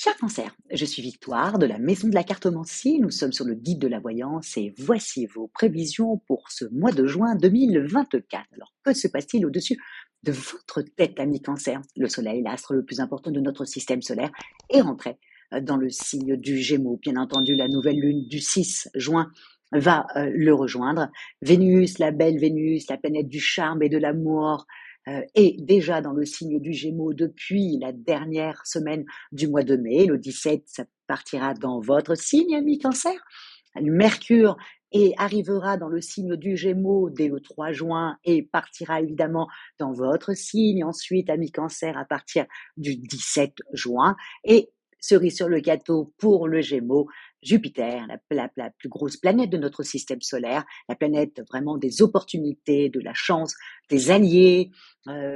Cher Cancer, je suis Victoire de la Maison de la Cartomancie. Nous sommes sur le guide de la voyance et voici vos prévisions pour ce mois de juin 2024. Alors, que se passe-t-il au-dessus de votre tête, ami Cancer? Le Soleil, l'astre le plus important de notre système solaire, est rentré dans le signe du Gémeaux. Bien entendu, la nouvelle lune du 6 juin va le rejoindre. Vénus, la belle Vénus, la planète du charme et de l'amour, est déjà dans le signe du Gémeaux depuis la dernière semaine du mois de mai. Le 17, ça partira dans votre signe, ami Cancer. Mercure arrivera dans le signe du Gémeaux dès le 3 juin et partira évidemment dans votre signe ensuite, ami Cancer, à partir du 17 juin. Et cerise sur le gâteau pour le Gémeaux, Jupiter, la plus grosse planète de notre système solaire, la planète vraiment des opportunités, de la chance, des alliés,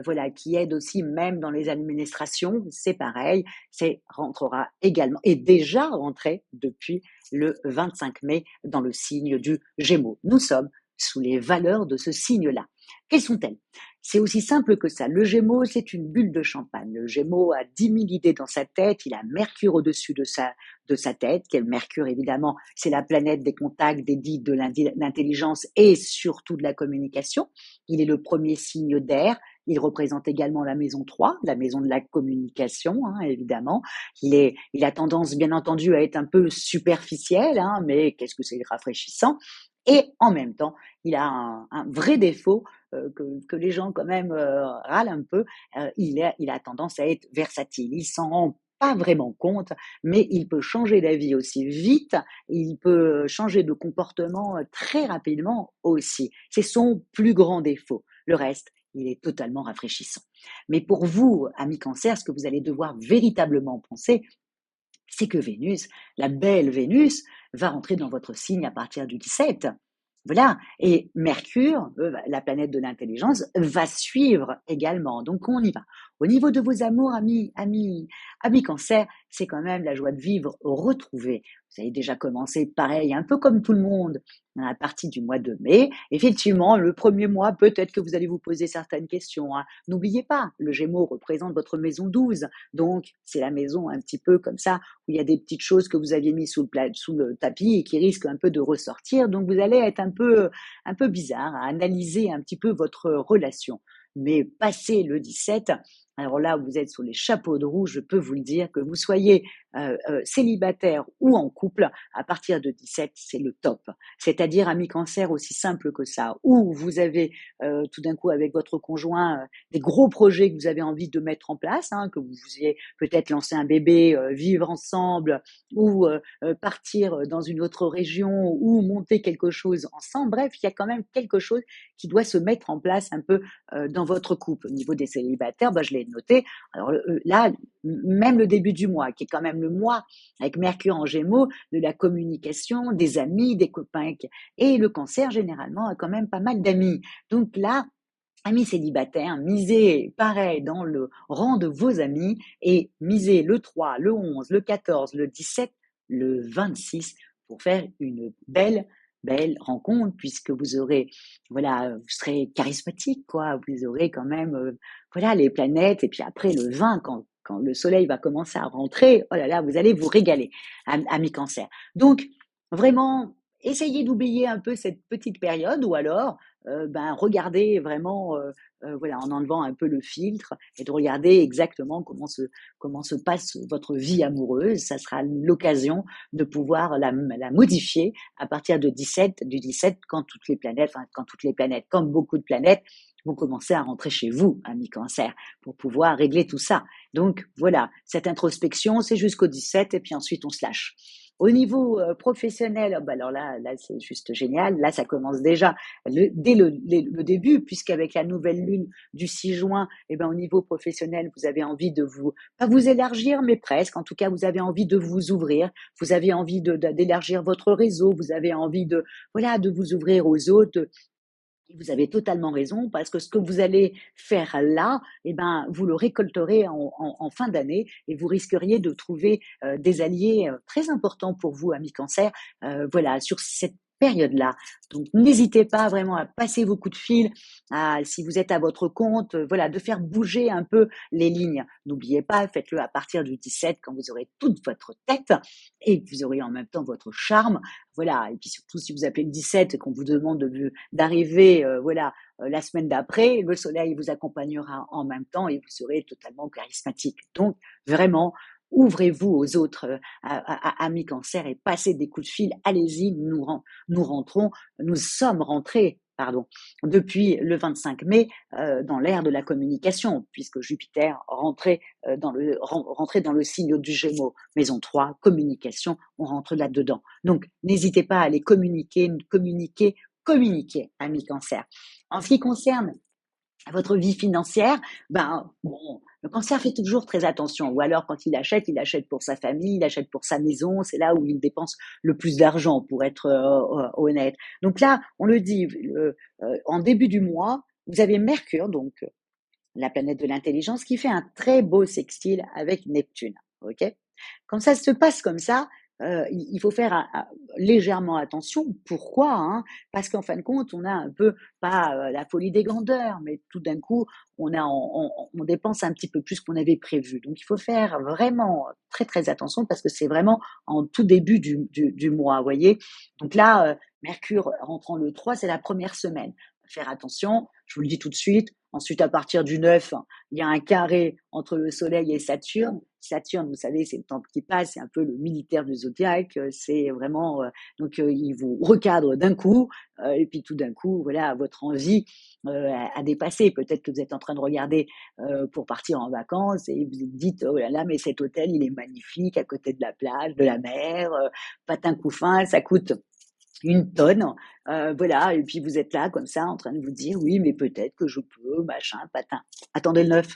voilà, qui aide aussi même dans les administrations, c'est pareil, c'est rentrera également, et déjà rentré depuis le 25 mai dans le signe du Gémeaux. Nous sommes sous les valeurs de ce signe-là. Quelles sont-elles? C'est aussi simple que ça. Le Gémeaux, c'est une bulle de champagne. Le Gémeaux a 10 000 idées dans sa tête. Il a Mercure au-dessus de sa tête. Quel Mercure, évidemment, c'est la planète des contacts, des guides, de l'intelligence et surtout de la communication. Il est le premier signe d'air. Il représente également la maison 3, la maison de la communication, hein, évidemment. Il a tendance, bien entendu, à être un peu superficiel, hein, mais qu'est-ce que c'est rafraîchissant. Et en même temps, il a un vrai défaut que les gens quand même râlent un peu. Il a tendance à être versatile. Il s'en rend pas vraiment compte, mais il peut changer d'avis aussi vite. Il peut changer de comportement très rapidement aussi. C'est son plus grand défaut. Le reste, il est totalement rafraîchissant. Mais pour vous, amis Cancer, ce que vous allez devoir véritablement penser, c'est que Vénus, la belle Vénus, va rentrer dans votre signe à partir du 17. Voilà. Et Mercure, la planète de l'intelligence, va suivre également. Donc, on y va. Au niveau de vos amours, amis Cancer, c'est quand même la joie de vivre retrouvée. Vous avez déjà commencé pareil, un peu comme tout le monde, à la partie du mois de mai. Effectivement, le premier mois, peut-être que vous allez vous poser certaines questions, hein. N'oubliez pas, le Gémeaux représente votre maison 12. Donc, c'est la maison un petit peu comme ça, où il y a des petites choses que vous aviez mis sous le tapis et qui risquent un peu de ressortir. Donc, vous allez être un peu bizarre à analyser un petit peu votre relation. Mais passé le 17, alors là, vous êtes sous les chapeaux de roue, je peux vous le dire, que vous soyez célibataire ou en couple, à partir de 17, c'est le top. C'est-à-dire, ami Cancer, aussi simple que ça, où vous avez tout d'un coup avec votre conjoint des gros projets que vous avez envie de mettre en place, hein, que vous vouliez peut-être lancer un bébé, vivre ensemble, ou partir dans une autre région, ou monter quelque chose ensemble. Bref, il y a quand même quelque chose qui doit se mettre en place un peu dans votre couple. Au niveau des célibataires, je l'ai noté. Alors là, même le début du mois, qui est quand même le mois avec Mercure en Gémeaux, de la communication, des amis, des copains. Et le Cancer, généralement, a quand même pas mal d'amis. Donc là, amis célibataires, misez pareil dans le rang de vos amis et misez le 3, le 11, le 14, le 17, le 26 pour faire une belle rencontre puisque vous aurez, voilà, vous serez charismatique, quoi. Vous aurez quand même, voilà, les planètes. Et puis après, le 20, quand le soleil va commencer à rentrer, oh là là, vous allez vous régaler, amis Cancer. Donc, vraiment, essayez d'oublier un peu cette petite période ou alors regardez vraiment, voilà, en enlevant un peu le filtre et de regarder exactement comment se passe votre vie amoureuse. Ça sera l'occasion de pouvoir la modifier à partir du 17, quand beaucoup de planètes vont commencer à rentrer chez vous, amis Cancer, pour pouvoir régler tout ça. Donc voilà, cette introspection, c'est jusqu'au 17 et puis ensuite on se lâche. Au niveau professionnel, alors là c'est juste génial. Là, ça commence déjà dès le début, puisqu'avec la nouvelle lune du 6 juin, au niveau professionnel, vous avez envie de pas vous élargir, mais presque. En tout cas, vous avez envie de vous ouvrir. Vous avez envie d'élargir votre réseau. Vous avez envie voilà, de vous ouvrir aux autres. Vous avez totalement raison parce que ce que vous allez faire là, vous le récolterez en fin d'année et vous risqueriez de trouver des alliés très importants pour vous, amis Cancer. Voilà, sur cette période-là. Donc n'hésitez pas vraiment à passer vos coups de fil, si vous êtes à votre compte, voilà, de faire bouger un peu les lignes. N'oubliez pas, faites-le à partir du 17 quand vous aurez toute votre tête et que vous aurez en même temps votre charme. Voilà, et puis surtout si vous appelez le 17 et qu'on vous demande d'arriver, voilà, la semaine d'après, le soleil vous accompagnera en même temps et vous serez totalement charismatique. Donc vraiment, ouvrez-vous aux autres, amis Cancer, et passez des coups de fil. Allez-y, nous rentrons, nous sommes rentrés, pardon, depuis le 25 mai dans l'ère de la communication, puisque Jupiter rentrait dans le signe du Gémeaux, maison 3, communication, on rentre là-dedans. Donc, n'hésitez pas à aller communiquer, communiquer, communiquer, amis Cancer. En ce qui concerne votre vie financière, ben bon, le Cancer fait toujours très attention. Ou alors quand il achète pour sa famille, il achète pour sa maison. C'est là où il dépense le plus d'argent, pour être honnête. Donc là, on le dit, en début du mois, vous avez Mercure, donc la planète de l'intelligence, qui fait un très beau sextile avec Neptune. Ok. Quand ça se passe comme ça, il faut faire légèrement attention. Pourquoi, hein? Parce qu'en fin de compte, on a un peu, pas la folie des grandeurs, mais tout d'un coup, on dépense un petit peu plus qu'on avait prévu. Donc, il faut faire vraiment très, très attention parce que c'est vraiment en tout début du mois, vous voyez. Donc là, Mercure rentrant le 3, c'est la première semaine. Faire attention, je vous le dis tout de suite. Ensuite, à partir du 9, il y a un carré entre le Soleil et Saturne. Saturne, vous savez, c'est le temps qui passe, c'est un peu le militaire du zodiaque, c'est vraiment, donc il vous recadre d'un coup, et puis tout d'un coup, voilà, votre envie a dépassé. Peut-être que vous êtes en train de regarder pour partir en vacances et vous vous dites, oh là là, mais cet hôtel, il est magnifique, à côté de la plage, de la mer, patin couffin, ça coûte une tonne, voilà, et puis vous êtes là comme ça en train de vous dire: «Oui, mais peut-être que je peux, machin, patin». Attendez le 9,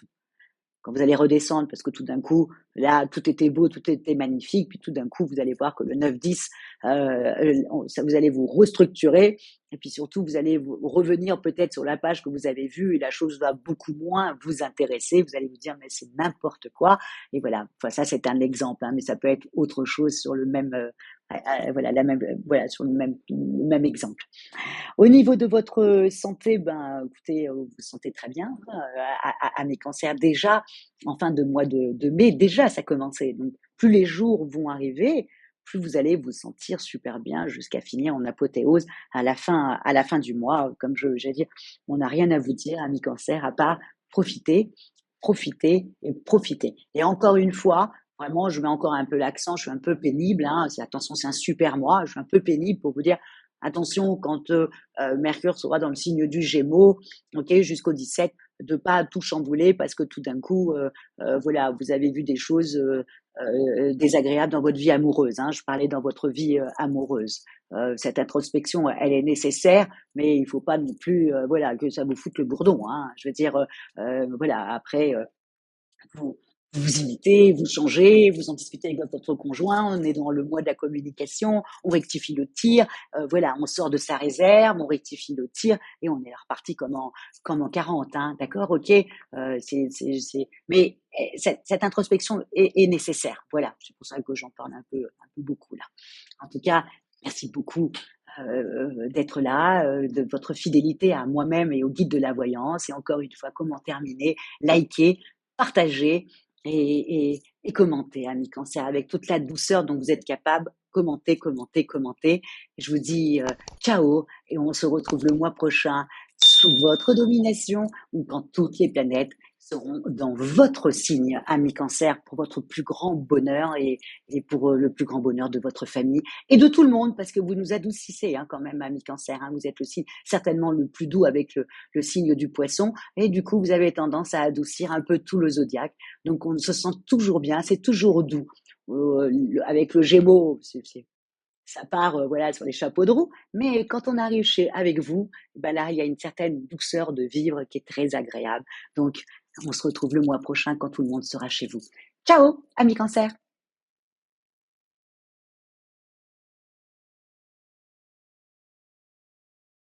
quand vous allez redescendre, parce que tout d'un coup, là, tout était beau, tout était magnifique, puis tout d'un coup, vous allez voir que le 9-10, vous allez vous restructurer, et puis surtout, vous allez vous revenir peut-être sur la page que vous avez vue, et la chose va beaucoup moins vous intéresser. Vous allez vous dire, mais c'est n'importe quoi. Et voilà, enfin, ça, c'est un exemple, hein, mais ça peut être autre chose sur le même, voilà, voilà, sur le même exemple. Au niveau de votre santé, ben, écoutez, vous vous sentez très bien, hein, à mes cancers déjà, en fin de mois de mai, déjà ça commençait. Donc plus les jours vont arriver, plus vous allez vous sentir super bien jusqu'à finir en apothéose à la fin du mois. Comme j'allais dire, on n'a rien à vous dire, amis cancer, à part profiter, profiter et profiter. Et encore une fois, vraiment, je mets encore un peu l'accent, je suis un peu pénible, hein, attention, c'est un super mois, je suis un peu pénible pour vous dire, attention, quand Mercure sera dans le signe du Gémeaux, ok, jusqu'au 17, de pas tout chambouler parce que tout d'un coup, voilà, vous avez vu des choses désagréables dans votre vie amoureuse, hein. Je parlais dans votre vie amoureuse. Cette introspection, elle est nécessaire, mais il faut pas non plus, voilà, que ça vous foute le bourdon, hein. Je veux dire, voilà, après, vous vous imitez, vous changez, vous en discutez avec votre conjoint, on est dans le mois de la communication, on rectifie le tir, voilà, on sort de sa réserve, on rectifie le tir et on est reparti comme en 40, hein, d'accord, ok, mais cette introspection est nécessaire, voilà, c'est pour ça que j'en parle un peu beaucoup là. En tout cas, merci beaucoup d'être là, de votre fidélité à moi-même et au guide de la voyance. Et encore une fois, comment terminer? Likez, partagez et commentez, amis cancer, avec toute la douceur dont vous êtes capable. Commentez, commentez, commentez. Je vous dis ciao et on se retrouve le mois prochain sous votre domination ou quand toutes les planètes seront dans votre signe, amis cancer, pour votre plus grand bonheur et pour le plus grand bonheur de votre famille et de tout le monde, parce que vous nous adoucissez hein, quand même, amis cancer. Hein, vous êtes aussi certainement le plus doux avec le signe du poisson et du coup, vous avez tendance à adoucir un peu tout le zodiaque. Donc, on se sent toujours bien, c'est toujours doux. Avec le Gémeaux, ça part voilà sur les chapeaux de roue, mais quand on arrive avec vous, ben là il y a une certaine douceur de vivre qui est très agréable. Donc on se retrouve le mois prochain quand tout le monde sera chez vous. Ciao, amis cancer.